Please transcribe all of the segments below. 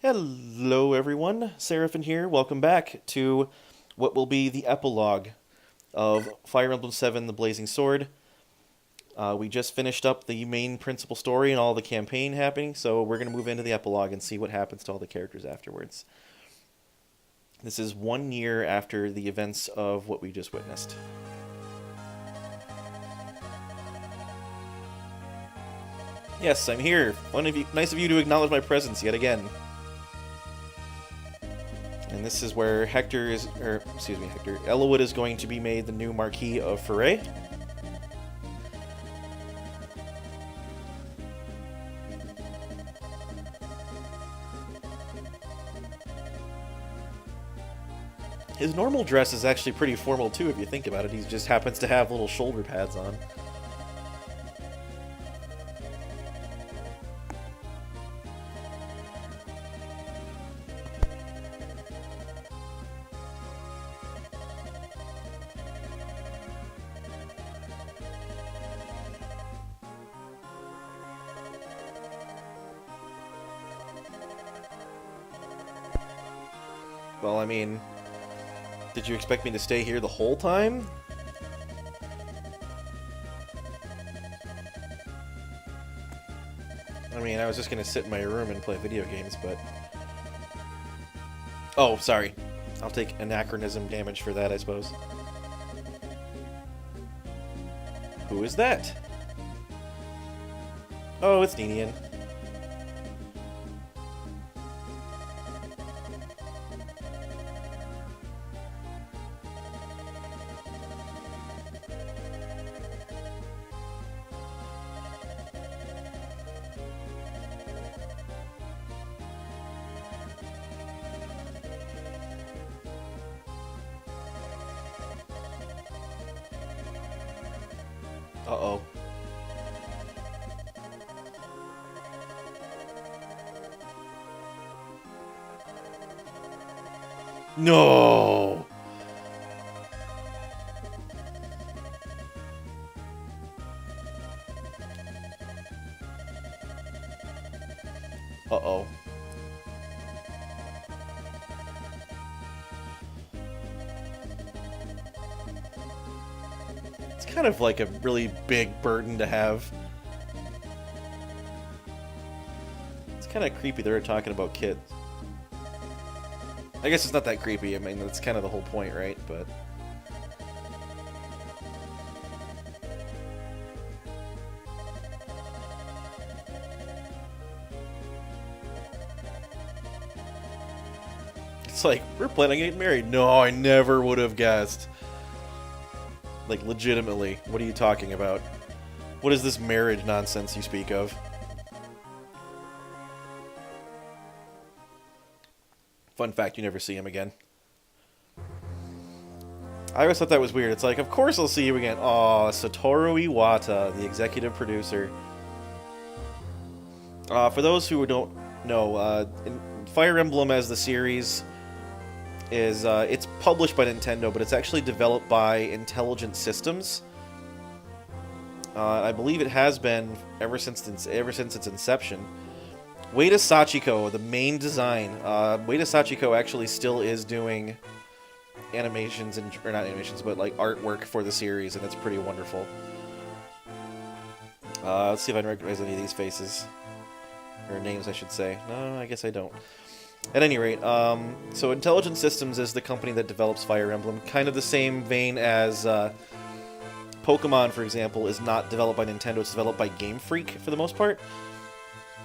Hello everyone, Seraphin here. Welcome back to what will be the epilogue of Fire Emblem 7, The Blazing Sword. We just finished up the main principal story and all the campaign happening, so we're going to move into the epilogue and see what happens to all the characters afterwards. This is 1 year after the events of what we just witnessed. Yes, I'm here. Nice of you to acknowledge my presence yet again. And this is where Eliwood is going to be made the new Marquis of Fire. His normal dress is actually pretty formal too, if you think about it. He just happens to have little shoulder pads on. Well, I mean, did you expect me to stay here the whole time? I mean, I was just gonna sit in my room and play video games, but... Oh, sorry. I'll take anachronism damage for that, I suppose. Who is that? Oh, it's Ninian. Uh-oh. No! Uh-oh. It's kind of like a really big burden to have. It's kind of creepy they're talking about kids. I guess it's not that creepy, I mean, that's kind of the whole point, right? But... It's like, we're planning on getting married. No, I never would have guessed. Like, legitimately, what are you talking about? What is this marriage nonsense you speak of? Fun fact, you never see him again. I always thought that was weird. It's like, of course I'll see you again. Aw, Satoru Iwata, the executive producer. For those who don't know, Fire Emblem as the series is, it's published by Nintendo, but it's actually developed by Intelligent Systems. I believe it has been ever since its inception. Ueda Sachiko, the main design. Ueda Sachiko actually still is doing animations or not animations, but like artwork for the series, and it's pretty wonderful. Let's see if I can recognize any of these faces or names, I should say. No, I guess I don't. At any rate, so Intelligent Systems is the company that develops Fire Emblem, kind of the same vein as Pokemon, for example, is not developed by Nintendo. It's developed by Game Freak for the most part,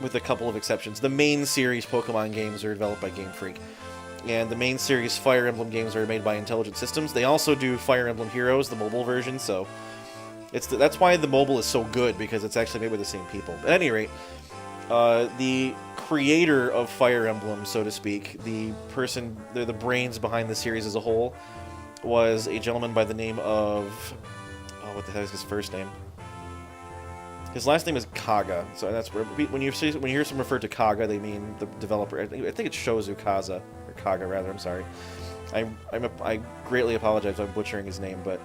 with a couple of exceptions. The main series Pokemon games are developed by Game Freak, and the main series Fire Emblem games are made by Intelligent Systems. They also do Fire Emblem Heroes, the mobile version, so that's why the mobile is so good, because it's actually made by the same people. At any rate, the creator of Fire Emblem, so to speak, the brains behind the series as a whole, was a gentleman by the name of... Oh, what the hell is his first name? His last name is Kaga, so that's where when you hear someone refer to Kaga, they mean the developer. I think it's Shozu Kaza, or Kaga rather. I'm sorry. I greatly apologize if I'm butchering his name, but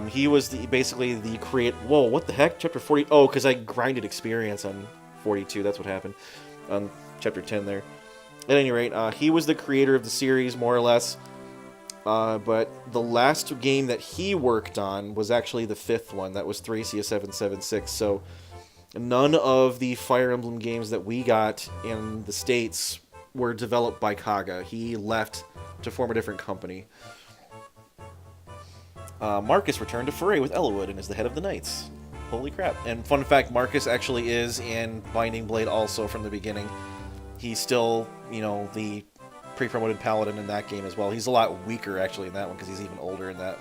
he was basically the create. Whoa, what the heck? Chapter 40. Oh, because I grinded experience on 42. That's what happened. On chapter 10 there. At any rate, he was the creator of the series, more or less. But the last game that he worked on was actually the 5th one. That was Thracia 776. So none of the Fire Emblem games that we got in the States were developed by Kaga. He left to form a different company. Marcus returned to Foray with Eliwood and is the head of the Knights. Holy crap. And fun fact, Marcus actually is in Binding Blade also from the beginning. He's still, the pre-promoted paladin in that game as well. He's a lot weaker, actually, in that one, because he's even older in that.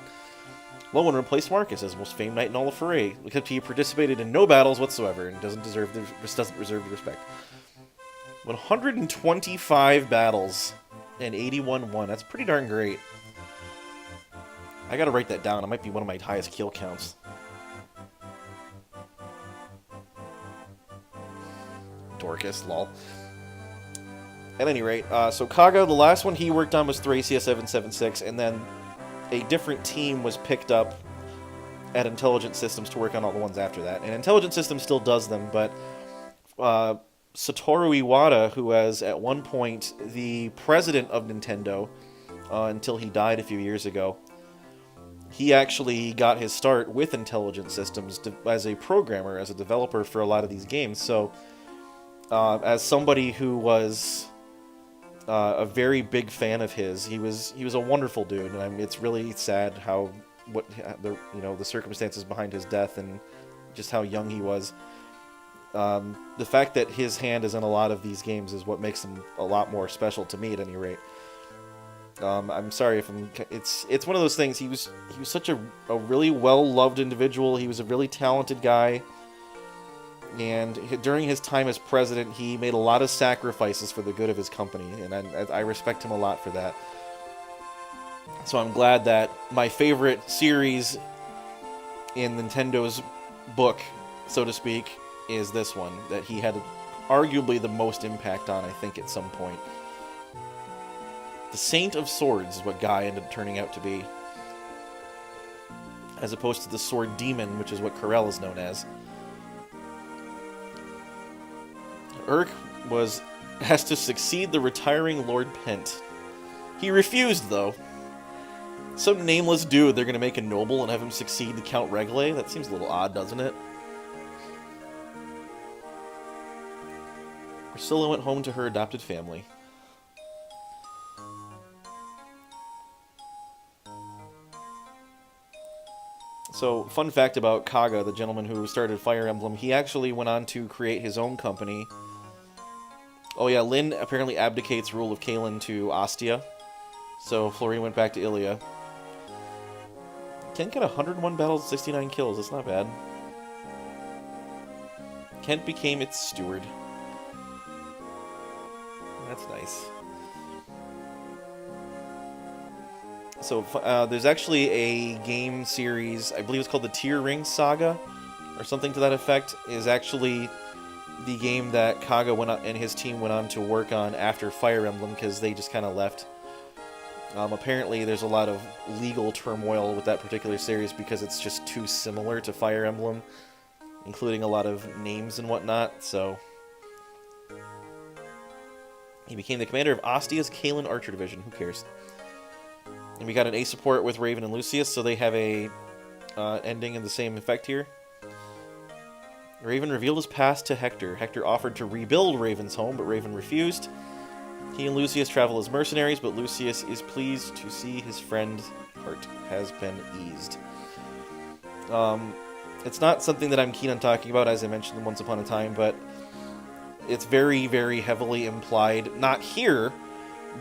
Lowen replaced Marcus as most famed knight in all of Foray, except he participated in no battles whatsoever and doesn't deserve the respect. 125 battles and 81 won. That's pretty darn great. I gotta write that down. It might be one of my highest kill counts. Dorcas, lol. At any rate, so Kaga, the last one he worked on was Thracia 776, and then a different team was picked up at Intelligent Systems to work on all the ones after that. And Intelligent Systems still does them, but Satoru Iwata, who was at one point the president of Nintendo until he died a few years ago, he actually got his start with Intelligent Systems as a programmer, as a developer for a lot of these games. So, as somebody who was a very big fan of his, he was a wonderful dude, and it's really sad the circumstances behind his death and just how young he was. The fact that his hand is in a lot of these games is what makes them a lot more special to me, at any rate. I'm sorry if it's one of those things. He was such a really well-loved individual. He was a really talented guy. And during his time as president, he made a lot of sacrifices for the good of his company. And I respect him a lot for that. So I'm glad that my favorite series in Nintendo's book, so to speak, is this one. That he had arguably the most impact on, I think, at some point. The Saint of Swords is what Guy ended up turning out to be, as opposed to the Sword Demon, which is what Corel is known as. Urk was asked to succeed the retiring Lord Pent. He refused, though. Some nameless dude they're going to make a noble and have him succeed the Count Regale? That seems a little odd, doesn't it? Priscilla went home to her adopted family. So, fun fact about Kaga, the gentleman who started Fire Emblem, he actually went on to create his own company. Oh yeah, Lyn apparently abdicates rule of Kalen to Ostia. So, Florine went back to Ilia. Kent got 101 battles, 69 kills. That's not bad. Kent became its steward. That's nice. So, there's actually a game series, I believe it's called the Tear Ring Saga, or something to that effect, is actually the game that Kaga and his team went on to work on after Fire Emblem, because they just kind of left. Apparently, there's a lot of legal turmoil with that particular series, because it's just too similar to Fire Emblem, including a lot of names and whatnot, so... He became the commander of Ostia's Kalen Archer Division, who cares? And we got an A support with Raven and Lucius, so they have a ending in the same effect here. Raven revealed his past to Hector. Hector offered to rebuild Raven's home, but Raven refused. He and Lucius travel as mercenaries, but Lucius is pleased to see his friend's heart has been eased. It's not something that I'm keen on talking about, as I mentioned once upon a time, but it's very, very heavily implied, not here,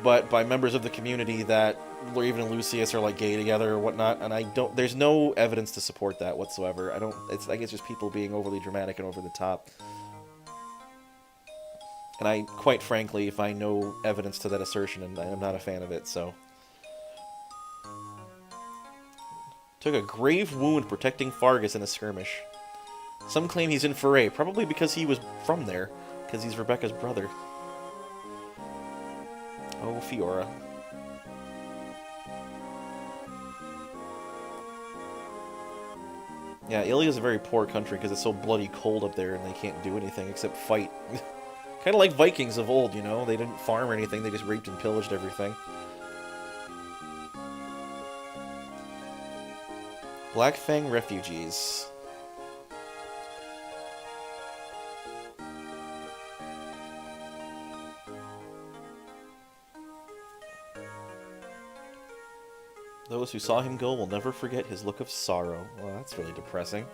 but by members of the community, that Raven and Lucius are like gay together or whatnot, and there's no evidence to support that whatsoever. I think it's just people being overly dramatic and over the top. And quite frankly, find no evidence to that assertion, and I'm not a fan of it, so. Took a grave wound protecting Fargus in a skirmish. Some claim he's in Foray, probably because he was from there, because he's Rebecca's brother. Oh, Fiora. Yeah, Ilia's a very poor country because it's so bloody cold up there and they can't do anything except fight. Kind of like Vikings of old, you know? They didn't farm or anything, they just raped and pillaged everything. Black Fang refugees. Those who saw him go will never forget his look of sorrow. Well, that's really depressing.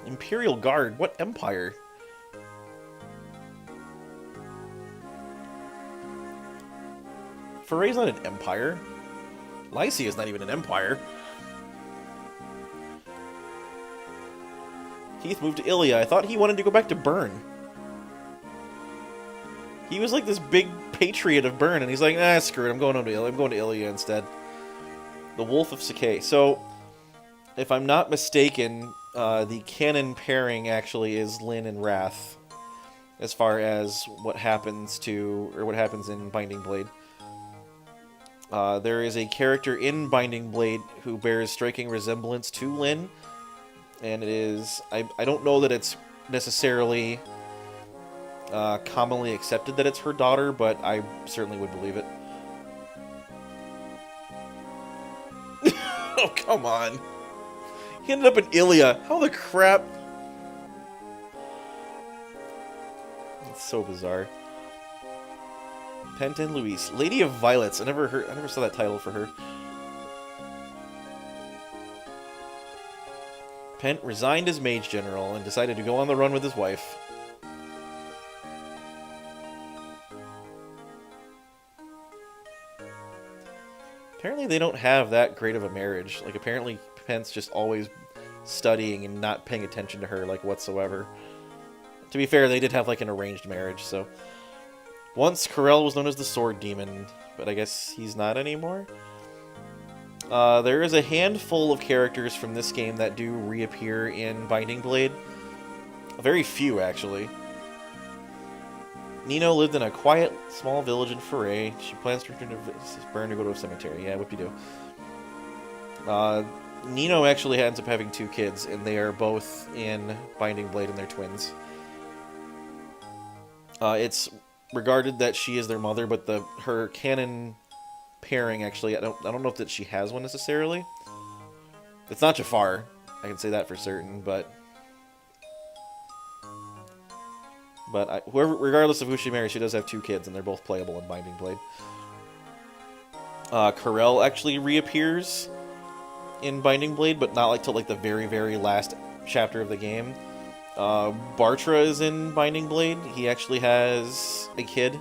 Imperial Guard? What empire? Foray's not an empire. Lycia is not even an empire. Heath moved to Ilia. I thought he wanted to go back to Bern. He was like this big patriot of Bern, and he's like, nah, screw it, I'm going to Ilia. I'm going to Ilia instead. The Wolf of Sakai. So, if I'm not mistaken, the canon pairing actually is Lyn and Wrath, as far as what happens in Binding Blade. There is a character in Binding Blade who bears striking resemblance to Lyn, and it is... I don't know that it's necessarily commonly accepted that it's her daughter, but I certainly would believe it. Oh, come on. He ended up in Ilia. How the crap? It's so bizarre. Penton Louise, Lady of Violets. I never saw that title for her. Pent resigned as Mage General and decided to go on the run with his wife. Apparently they don't have that great of a marriage. Like, apparently Pent's just always studying and not paying attention to her, like, whatsoever. To be fair, they did have, like, an arranged marriage, so... Once, Corel was known as the Sword Demon, but I guess he's not anymore? There is a handful of characters from this game that do reappear in Binding Blade. Very few, actually. Nino lived in a quiet, small village in Foray. She plans to return to Bern to go to a cemetery. Yeah, whoop-de-doo. Nino actually ends up having 2 kids, and they are both in Binding Blade, and they're twins. It's regarded that she is their mother, but her canon pairing, actually, I don't know if that she has one necessarily. It's not Jafar. I can say that for certain, but regardless of who she marries, she does have 2 kids, and they're both playable in Binding Blade. Corel actually reappears in Binding Blade, but not like till like the very, very last chapter of the game. Bartra is in Binding Blade. He actually has a kid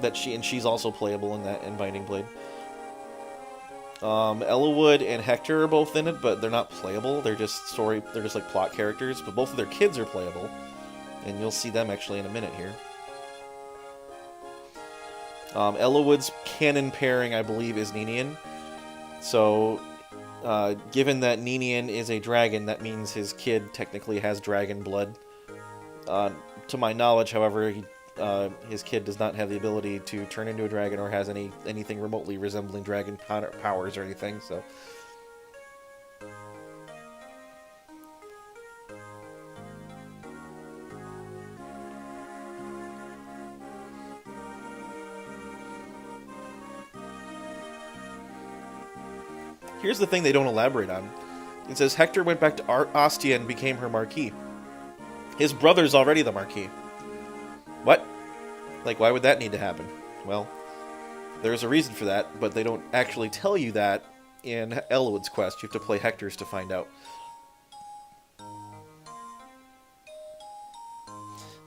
that she's also playable in Binding Blade. Eliwood and Hector are both in it, but they're not playable. They're just like plot characters, but both of their kids are playable. And you'll see them actually in a minute here. Eliwood's canon pairing, I believe, is Ninian. So, given that Ninian is a dragon, that means his kid technically has dragon blood. To my knowledge, however, his kid does not have the ability to turn into a dragon or has anything remotely resembling dragon powers or anything, so... Here's the thing they don't elaborate on. It says Hector went back to Ostia and became her Marquis. His brother's already the Marquis. What? Like, why would that need to happen? Well, there's a reason for that, but they don't actually tell you that in Eliwood's quest. You have to play Hector's to find out.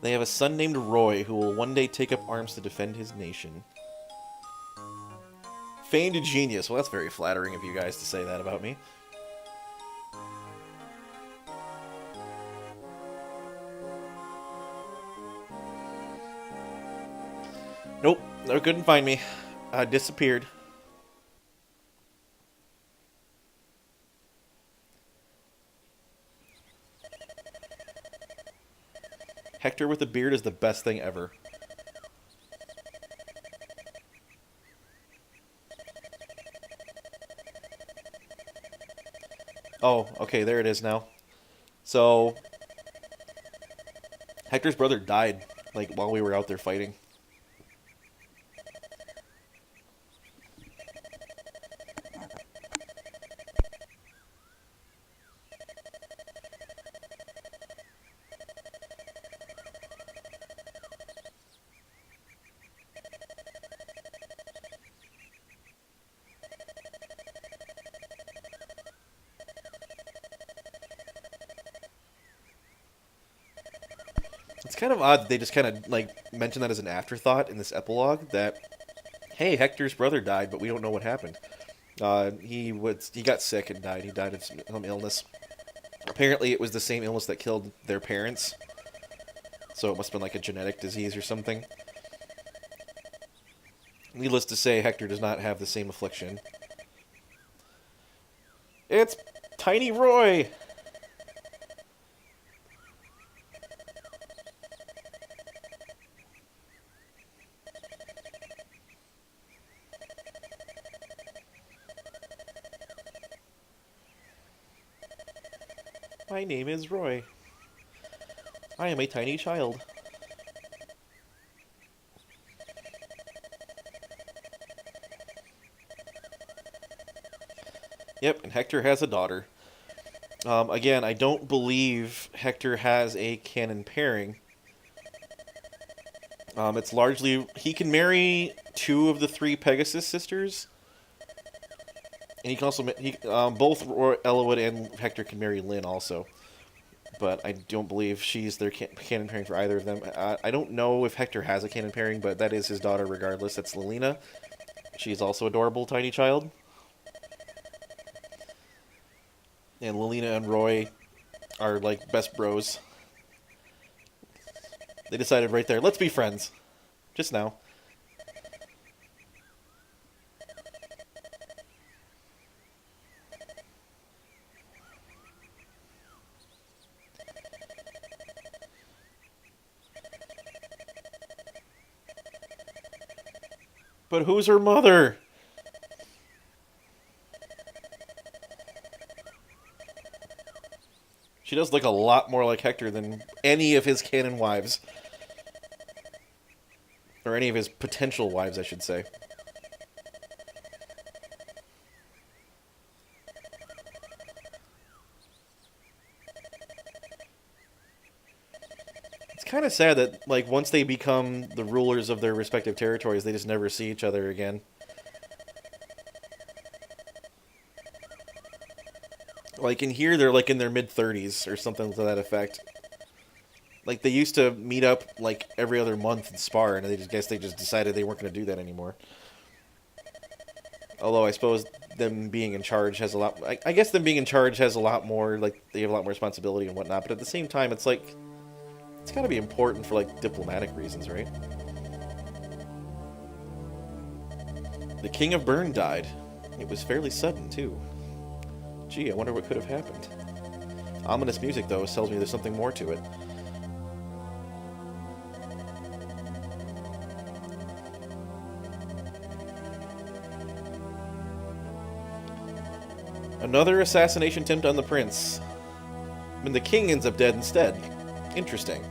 They have a son named Roy who will one day take up arms to defend his nation. Feigned genius. Well, that's very flattering of you guys to say that about me. Nope, they couldn't find me. I disappeared. Hector with a beard is the best thing ever. Oh, okay, there it is now. So, Hector's brother died, like, while we were out there fighting. It's kind of odd that they just kind of, like, mention that as an afterthought in this epilogue, that, hey, Hector's brother died, but we don't know what happened. He got sick and died. He died of some illness. Apparently, it was the same illness that killed their parents. So it must have been like a genetic disease or something. Needless to say, Hector does not have the same affliction. It's Tiny Roy! My name is Roy. I am a tiny child. Yep, and Hector has a daughter. Again, I don't believe Hector has a canon pairing. It's largely... He can marry 2 of the 3 Pegasus sisters. And he can also... both Eliwood and Hector can marry Lynn also. But I don't believe she's their canon pairing for either of them. I don't know if Hector has a canon pairing, but that is his daughter regardless. That's Lilina. She's also adorable tiny child. And Lilina and Roy are like best bros. They decided right there, let's be friends. Just now. But who's her mother? She does look a lot more like Hector than any of his canon wives. Or any of his potential wives, I should say. It's kind of sad that, like, once they become the rulers of their respective territories, they just never see each other again. Like, in here, they're, like, in their mid-30s or something to that effect. Like, they used to meet up, like, every other month and spar, and I guess they just decided they weren't going to do that anymore. Although, I suppose them being in charge has a lot... I guess them being in charge has a lot more, like, they have a lot more responsibility and whatnot, but at the same time, it's like... It's gotta be important for, like, diplomatic reasons, right? The King of Bern died. It was fairly sudden, too. Gee, I wonder what could have happened. Ominous music, though, tells me there's something more to it. Another assassination attempt on the prince. And the king ends up dead instead. Interesting.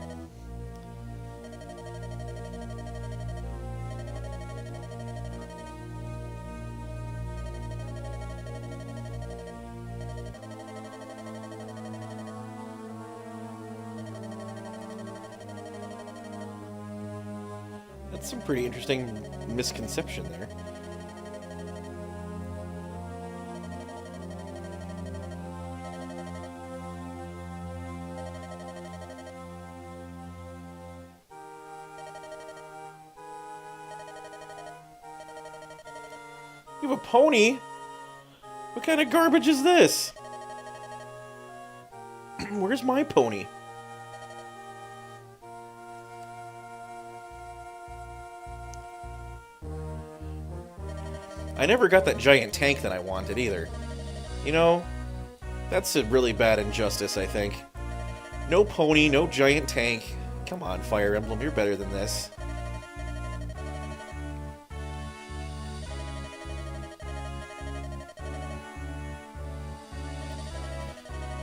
That's some pretty interesting misconception there. You have a pony? What kind of garbage is this? Where's my pony? I never got that giant tank that I wanted either. You know, that's a really bad injustice, I think. No pony, no giant tank. Come on, Fire Emblem, you're better than this.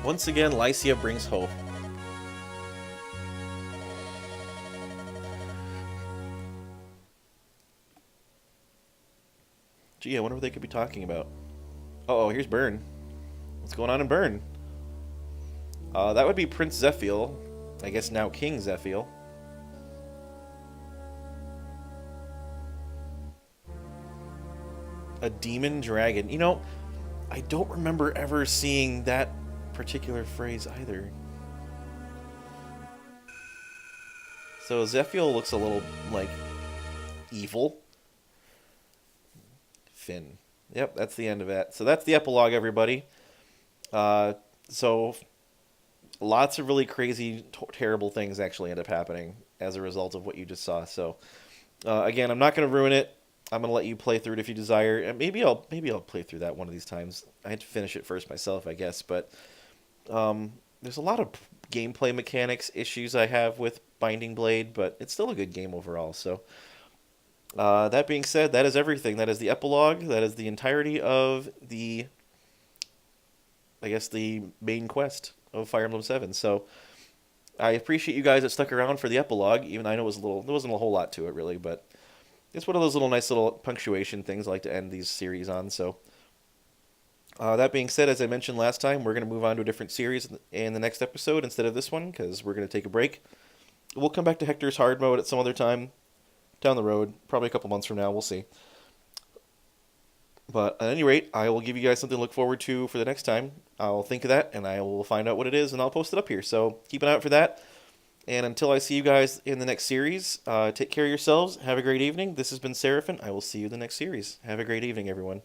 Once again, Lycia brings hope. Gee, I wonder what they could be talking about. Uh oh, here's Byrne. What's going on in Byrne? That would be Prince Zephiel. I guess now King Zephiel. A demon dragon. You know, I don't remember ever seeing that particular phrase either. So Zephiel looks a little, like, evil. Finn. Yep, that's the end of that. So that's the epilogue, everybody. So lots of really crazy, terrible things actually end up happening as a result of what you just saw. So again, I'm not going to ruin it. I'm going to let you play through it if you desire. And maybe I'll play through that one of these times. I had to finish it first myself, I guess. But there's a lot of gameplay mechanics issues I have with Binding Blade, but it's still a good game overall. So that being said, that is everything. That is the epilogue. That is the entirety of the, I guess, the main quest of Fire Emblem 7. So I appreciate you guys that stuck around for the epilogue, even though I know there wasn't a whole lot to it really, but it's one of those little nice little punctuation things I like to end these series on. So that being said, as I mentioned last time, we're going to move on to a different series in the next episode instead of this one, because we're going to take a break. We'll come back to Hector's hard mode at some other time down the road, probably a couple months from now, we'll see. But at any rate, I will give you guys something to look forward to for the next time. I'll think of that, and I will find out what it is, and I'll post it up here. So keep an eye out for that. And until I see you guys in the next series, take care of yourselves. Have a great evening. This has been Seraphin. I will see you in the next series. Have a great evening, everyone.